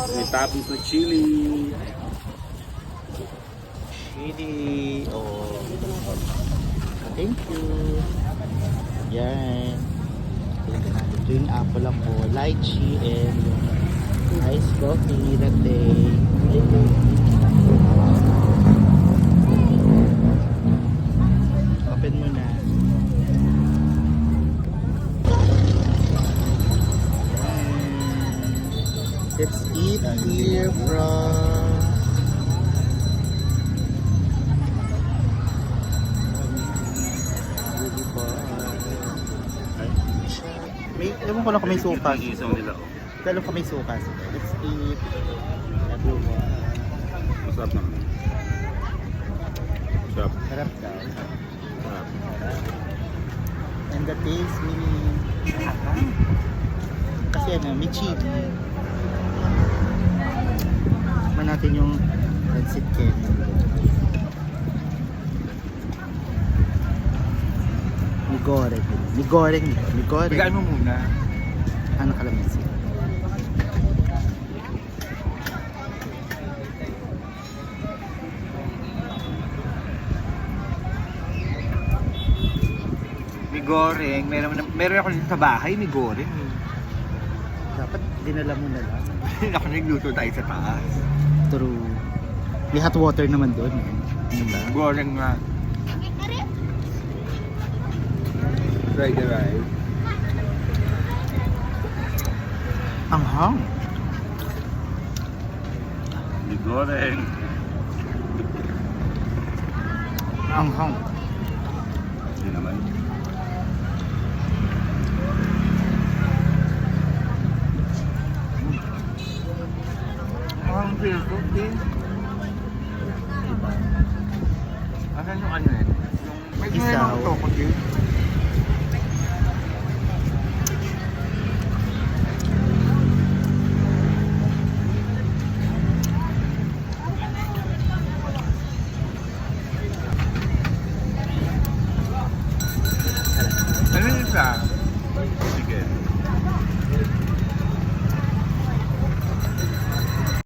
May toppings na chili. Chili. Oh. Thank you. Yan. Ito yung apple ako. Lychee and iced coffee latte. Open mo na. Let's eat here from may, ewan ko lang kung may suka. Isaw nila. Kailan kung may suka sila. Let's eat everyone. Masarap naman. Masarap. Sarap daw. Masarap. And the taste kasi ano, may chili. Tikman natin yung pancit candy. Migoreng. Migoreng. Migoreng. Bigyan mo muna. Ano kalamansi? May goreng. Meron ako dito sa bahay, may goreng. Dapat dinala mo na lang. Ako nagluto tayo sa taas. True. May hot water naman doon. Diba? Goreng nga. Try the rice. Ang hang. May goreng. Ang hang. Hindi naman. Ang feel ko din. Asan yung ano eh? Yung may Isaw. toko din. Ano yung isa?